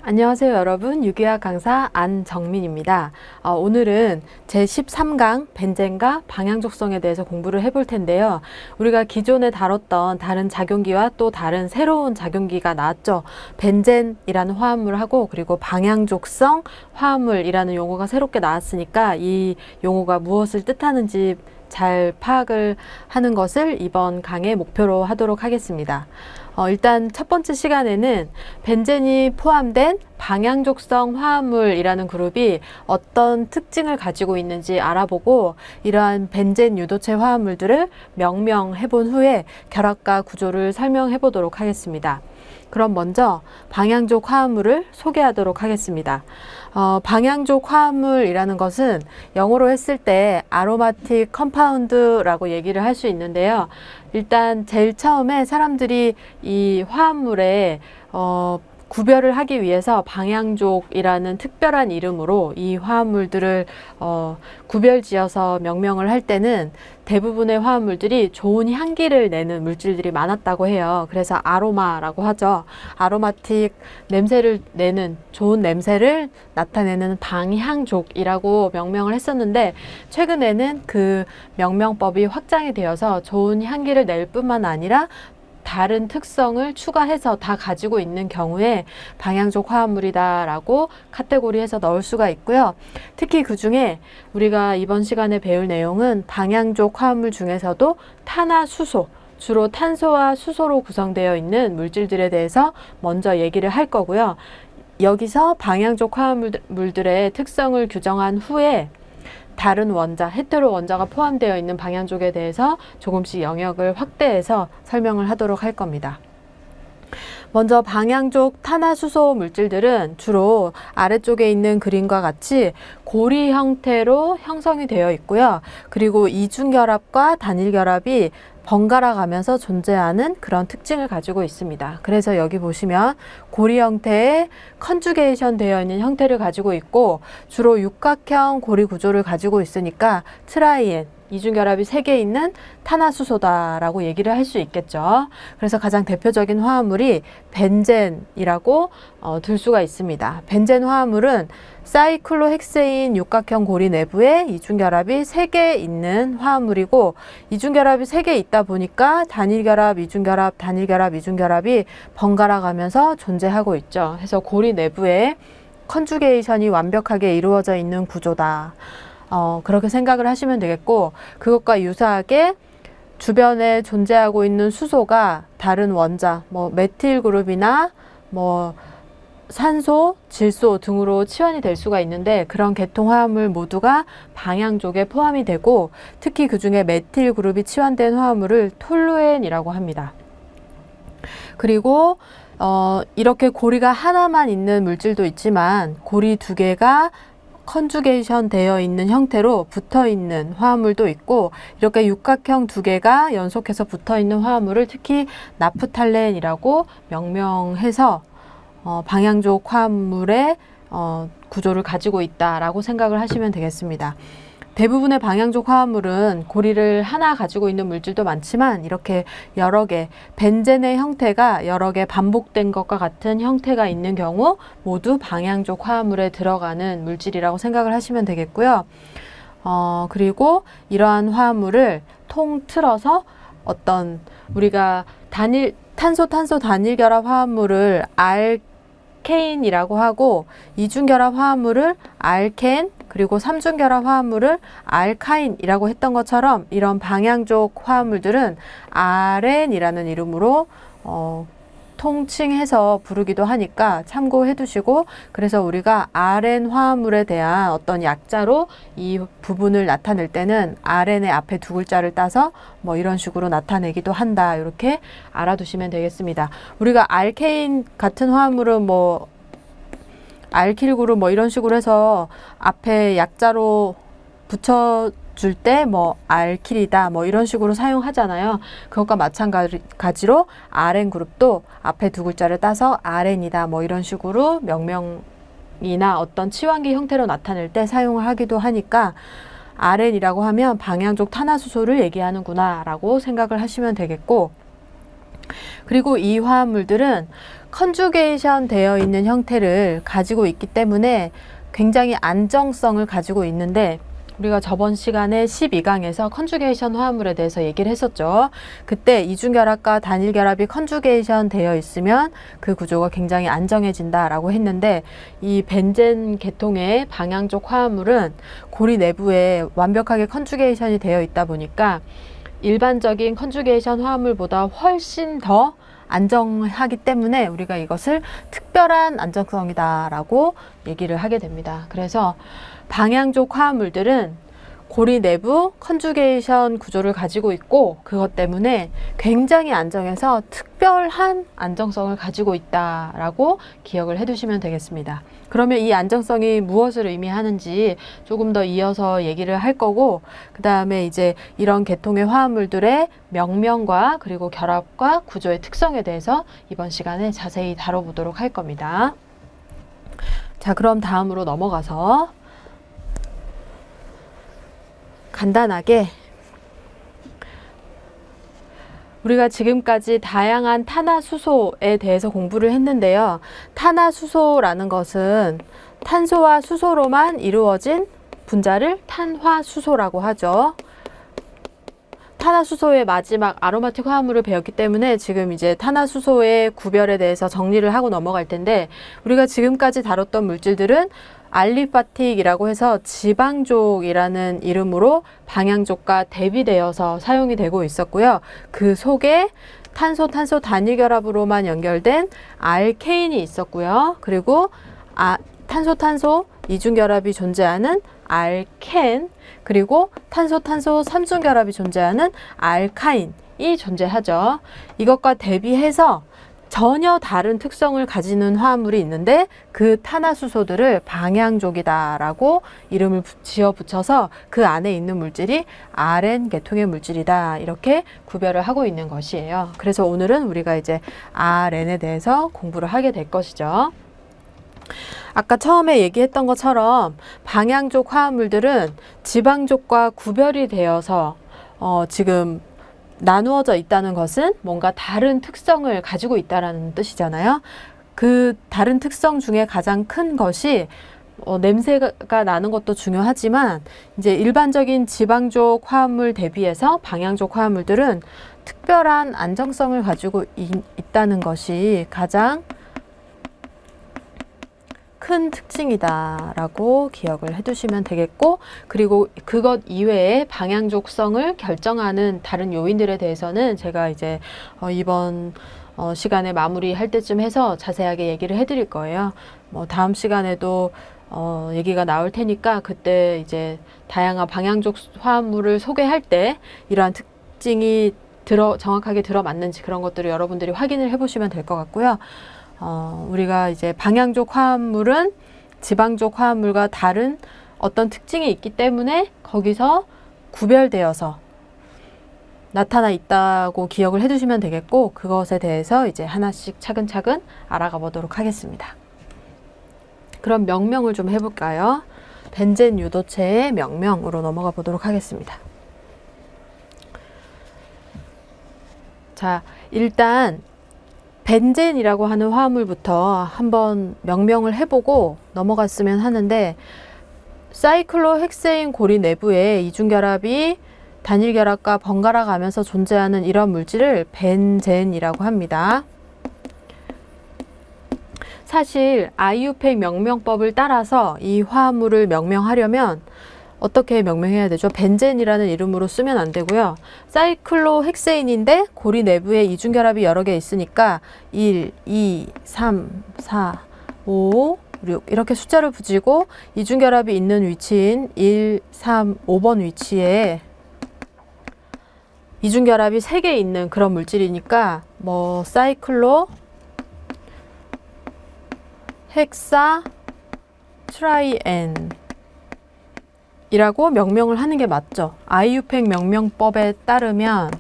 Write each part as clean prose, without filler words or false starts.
안녕하세요 여러분, 유기학 강사 안정민입니다. 오늘은 제13강 벤젠과 방향족성에 대해서 공부를 해볼 텐데요. 우리가 기존에 다뤘던 다른 작용기와 또 다른 새로운 작용기가 나왔죠. 벤젠이라는 화합물하고 그리고 방향족성 화합물이라는 용어가 새롭게 나왔으니까 이 용어가 무엇을 뜻하는지 잘 파악을 하는 것을 이번 강의 목표로 하도록 하겠습니다. 일단 첫 번째 시간에는 벤젠이 포함된 방향족성 화합물이라는 그룹이 어떤 특징을 가지고 있는지 알아보고 이러한 벤젠 유도체 화합물들을 명명해 본 후에 결합과 구조를 설명해 보도록 하겠습니다. 그럼 먼저 방향족 화합물을 소개하도록 하겠습니다. 방향족 화합물이라는 것은 영어로 했을 때 아로마틱 컴파운드라고 얘기를 할 수 있는데요. 일단 제일 처음에 사람들이 이 화합물에 구별을 하기 위해서 방향족이라는 특별한 이름으로 이 화합물들을 구별지어서 명명을 할 때는 대부분의 화합물들이 좋은 향기를 내는 물질들이 많았다고 해요. 그래서 아로마라고 하죠. 아로마틱 냄새를 내는 좋은 냄새를 나타내는 방향족이라고 명명을 했었는데 최근에는 그 명명법이 확장이 되어서 좋은 향기를 낼 뿐만 아니라 다른 특성을 추가해서 다 가지고 있는 경우에 방향족 화합물이다라고 카테고리해서 넣을 수가 있고요. 특히 그 중에 우리가 이번 시간에 배울 내용은 방향족 화합물 중에서도 탄화수소, 주로 탄소와 수소로 구성되어 있는 물질들에 대해서 먼저 얘기를 할 거고요. 여기서 방향족 화합물들의 특성을 규정한 후에 다른 원자, 헤테로 원자가 포함되어 있는 방향족에 대해서 조금씩 영역을 확대해서 설명을 하도록 할 겁니다. 먼저 방향족 탄화수소 물질들은 주로 아래쪽에 있는 그림과 같이 고리 형태로 형성이 되어 있고요. 그리고 이중결합과 단일결합이 번갈아 가면서 존재하는 그런 특징을 가지고 있습니다. 그래서 여기 보시면 고리 형태의 컨주게이션 되어 있는 형태를 가지고 있고 주로 육각형 고리 구조를 가지고 있으니까 트라이엔, 이중결합이 3개 있는 탄화수소다라고 얘기를 할 수 있겠죠. 그래서 가장 대표적인 화합물이 벤젠이라고 들 수가 있습니다. 벤젠 화합물은 사이클로헥세인 육각형 고리 내부에 이중결합이 3개 있는 화합물이고 이중결합이 3개 있다 보니까 단일결합, 이중결합, 단일결합, 이중결합이 번갈아 가면서 존재하고 있죠. 그래서 고리 내부에 컨주게이션이 완벽하게 이루어져 있는 구조다. 그렇게 생각을 하시면 되겠고 그것과 유사하게 주변에 존재하고 있는 수소가 다른 원자, 메틸 그룹이나 산소, 질소 등으로 치환이 될 수가 있는데 그런 계통 화합물 모두가 방향족에 포함이 되고 특히 그 중에 메틸 그룹이 치환된 화합물을 톨루엔이라고 합니다. 그리고 이렇게 고리가 하나만 있는 물질도 있지만 고리 2개가 컨주게이션 되어 있는 형태로 붙어 있는 화합물도 있고 이렇게 육각형 2개가 연속해서 붙어 있는 화합물을 특히 나프탈렌이라고 명명해서 방향족 화합물의 구조를 가지고 있다라고 생각을 하시면 되겠습니다. 대부분의 방향족 화합물은 고리를 하나 가지고 있는 물질도 많지만 이렇게 여러 개, 벤젠의 형태가 여러 개 반복된 것과 같은 형태가 있는 경우 모두 방향족 화합물에 들어가는 물질이라고 생각을 하시면 되겠고요. 그리고 이러한 화합물을 통틀어서 어떤 우리가 탄소 단일결합 화합물을 알케인이라고 하고 이중결합 화합물을 알켄 그리고 3중결합 화합물을 알카인이라고 했던 것처럼 이런 방향족 화합물들은 아렌이라는 이름으로 통칭해서 부르기도 하니까 참고해 두시고 그래서 우리가 아렌 화합물에 대한 어떤 약자로 이 부분을 나타낼 때는 아렌의 앞에 2글자를 따서 이런 식으로 나타내기도 한다. 이렇게 알아두시면 되겠습니다. 우리가 알케인 같은 화합물은 알킬 그룹 이런 식으로 해서 앞에 약자로 붙여줄 때 알킬이다 이런 식으로 사용하잖아요. 그것과 마찬가지로 아렌 그룹도 앞에 2글자를 따서 아렌이다 이런 식으로 명명이나 어떤 치환기 형태로 나타낼 때 사용을 하기도 하니까 아렌이라고 하면 방향족 탄화수소를 얘기하는구나 라고 생각을 하시면 되겠고 그리고 이 화합물들은 컨주게이션 되어 있는 형태를 가지고 있기 때문에 굉장히 안정성을 가지고 있는데, 우리가 저번 시간에 12강에서 컨주게이션 화합물에 대해서 얘기를 했었죠. 그때 이중결합과 단일결합이 컨주게이션 되어 있으면 그 구조가 굉장히 안정해진다라고 했는데, 이 벤젠 계통의 방향족 화합물은 고리 내부에 완벽하게 컨주게이션이 되어 있다 보니까 일반적인 컨주게이션 화합물보다 훨씬 더 안정하기 때문에 우리가 이것을 특별한 안정성이다라고 얘기를 하게 됩니다. 그래서 방향족 화합물들은 고리 내부 컨주게이션 구조를 가지고 있고, 그것 때문에 굉장히 안정해서 특별한 안정성을 가지고 있다라고 기억을 해두시면 되겠습니다. 그러면 이 안정성이 무엇을 의미하는지 조금 더 이어서 얘기를 할 거고, 그 다음에 이제 이런 계통의 화합물들의 명명과 그리고 결합과 구조의 특성에 대해서 이번 시간에 자세히 다뤄보도록 할 겁니다. 자, 그럼 다음으로 넘어가서 간단하게 우리가 지금까지 다양한 탄화수소에 대해서 공부를 했는데요. 탄화수소라는 것은 탄소와 수소로만 이루어진 분자를 탄화수소라고 하죠. 탄화수소의 마지막 아로마틱 화합물을 배웠기 때문에 지금 이제 탄화수소의 구별에 대해서 정리를 하고 넘어갈 텐데, 우리가 지금까지 다뤘던 물질들은 알리파틱이라고 해서 지방족이라는 이름으로 방향족과 대비되어서 사용이 되고 있었고요. 그 속에 탄소 단위결합으로만 연결된 알케인이 있었고요. 그리고 탄소 이중결합이 존재하는 알켄, 그리고 탄소 삼중결합이 존재하는 알카인이 존재하죠. 이것과 대비해서 전혀 다른 특성을 가지는 화합물이 있는데, 그 탄화수소들을 방향족이다라고 이름을 지어 붙여서 그 안에 있는 물질이 RN 계통의 물질이다, 이렇게 구별을 하고 있는 것이에요. 그래서 오늘은 우리가 이제 RN에 대해서 공부를 하게 될 것이죠. 아까 처음에 얘기했던 것처럼 방향족 화합물들은 지방족과 구별이 되어서 지금 나누어져 있다는 것은 뭔가 다른 특성을 가지고 있다는 뜻이잖아요. 그 다른 특성 중에 가장 큰 것이 냄새가 나는 것도 중요하지만, 이제 일반적인 지방족 화합물 대비해서 방향족 화합물들은 특별한 안정성을 가지고 있다는 것이 가장 큰 특징이다라고 기억을 해두시면 되겠고, 그리고 그것 이외에 방향족성을 결정하는 다른 요인들에 대해서는 제가 이제 이번 시간에 마무리할 때쯤 해서 자세하게 얘기를 해드릴 거예요. 다음 시간에도 얘기가 나올 테니까 그때 이제 다양한 방향족 화합물을 소개할 때 이러한 특징이 정확하게 들어맞는지 그런 것들을 여러분들이 확인을 해보시면 될 것 같고요. 우리가 이제 방향족 화합물은 지방족 화합물과 다른 어떤 특징이 있기 때문에 거기서 구별되어서 나타나 있다고 기억을 해두시면 되겠고, 그것에 대해서 이제 하나씩 차근차근 알아가 보도록 하겠습니다. 그럼 명명을 좀 해볼까요? 벤젠 유도체의 명명으로 넘어가 보도록 하겠습니다. 자, 일단 벤젠이라고 하는 화합물부터 한번 명명을 해보고 넘어갔으면 하는데, 사이클로헥세인 고리 내부에 이중결합이 단일결합과 번갈아 가면서 존재하는 이런 물질을 벤젠이라고 합니다. 사실 IUPAC 명명법을 따라서 이 화합물을 명명하려면 어떻게 명명해야 되죠? 벤젠이라는 이름으로 쓰면 안 되고요. 사이클로헥세인인데 고리 내부에 이중결합이 여러 개 있으니까 1, 2, 3, 4, 5, 6 이렇게 숫자를 붙이고 이중결합이 있는 위치인 1, 3, 5번 위치에 이중결합이 3개 있는 그런 물질이니까 사이클로 헥사 트라이엔 이라고 명명을 하는 게 맞죠. IUPAC 명명법에 따르면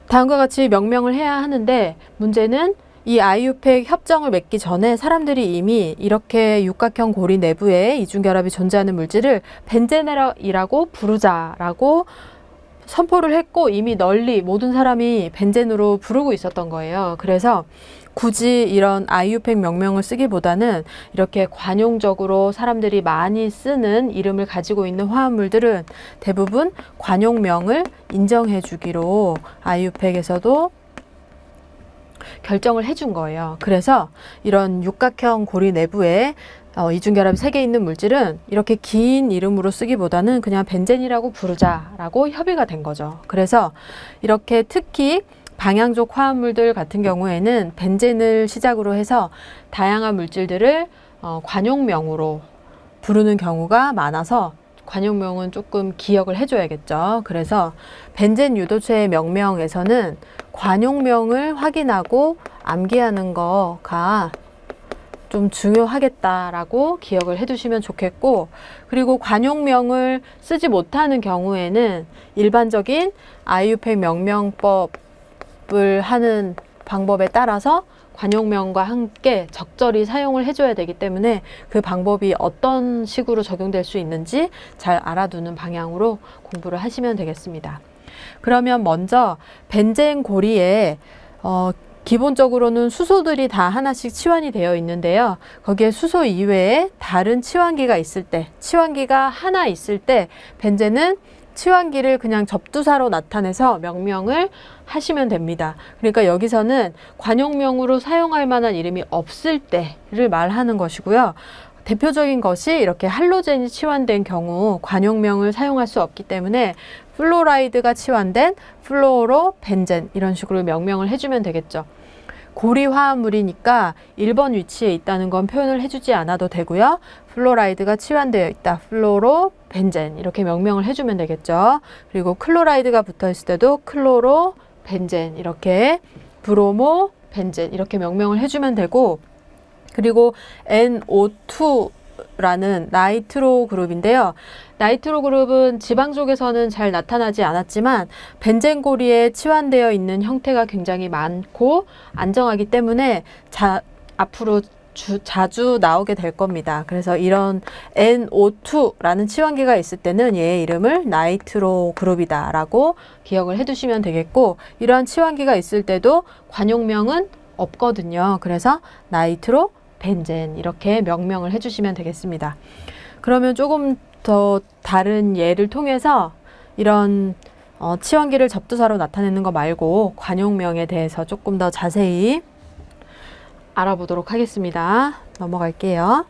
다음과 같이 명명을 해야 하는데, 문제는 이 IUPAC 협정을 맺기 전에 사람들이 이미 이렇게 육각형 고리 내부에 이중결합이 존재하는 물질을 벤젠이라고 부르자라고 선포를 했고 이미 널리 모든 사람이 벤젠으로 부르고 있었던 거예요. 그래서 굳이 이런 아이유팩 명명을 쓰기보다는 이렇게 관용적으로 사람들이 많이 쓰는 이름을 가지고 있는 화합물들은 대부분 관용명을 인정해 주기로 아이유팩에서도 결정을 해준 거예요. 그래서 이런 육각형 고리 내부에 이중결합이 3개 있는 물질은 이렇게 긴 이름으로 쓰기보다는 그냥 벤젠이라고 부르자라고 협의가 된 거죠. 그래서 이렇게 특히 방향족 화합물들 같은 경우에는 벤젠을 시작으로 해서 다양한 물질들을 관용명으로 부르는 경우가 많아서 관용명은 조금 기억을 해줘야겠죠. 그래서 벤젠 유도체의 명명에서는 관용명을 확인하고 암기하는 거가 좀 중요하겠다라고 기억을 해두시면 좋겠고, 그리고 관용명을 쓰지 못하는 경우에는 일반적인 아이유팩 명명법을 하는 방법에 따라서 관용명과 함께 적절히 사용을 해줘야 되기 때문에 그 방법이 어떤 식으로 적용될 수 있는지 잘 알아두는 방향으로 공부를 하시면 되겠습니다. 그러면 먼저 벤젠 고리에 기본적으로는 수소들이 다 하나씩 치환이 되어 있는데요. 거기에 수소 이외에 다른 치환기가 있을 때, 치환기가 하나 있을 때 벤젠은 치환기를 그냥 접두사로 나타내서 명명을 하시면 됩니다. 그러니까 여기서는 관용명으로 사용할 만한 이름이 없을 때를 말하는 것이고요. 대표적인 것이 이렇게 할로젠이 치환된 경우 관용명을 사용할 수 없기 때문에 플로라이드가 치환된 플로로벤젠 이런 식으로 명명을 해주면 되겠죠. 고리 화합물이니까 1번 위치에 있다는 건 표현을 해주지 않아도 되고요. 플로라이드가 치환되어 있다. 플로로벤젠 이렇게 명명을 해주면 되겠죠. 그리고 클로라이드가 붙어 있을 때도 클로로벤젠 이렇게 브로모벤젠 이렇게 명명을 해주면 되고, 그리고 NO2라는 나이트로 그룹인데요. 나이트로 그룹은 지방족에서는 잘 나타나지 않았지만 벤젠 고리에 치환되어 있는 형태가 굉장히 많고 안정하기 때문에 앞으로 자주 나오게 될 겁니다. 그래서 이런 NO2라는 치환기가 있을 때는 얘의 이름을 나이트로 그룹이다 라고 기억을 해두시면 되겠고, 이러한 치환기가 있을 때도 관용명은 없거든요. 그래서 나이트로 벤젠 이렇게 명명을 해주시면 되겠습니다. 그러면 조금 더 다른 예를 통해서 이런 치환기를 접두사로 나타내는 거 말고 관용명에 대해서 조금 더 자세히 알아보도록 하겠습니다. 넘어갈게요.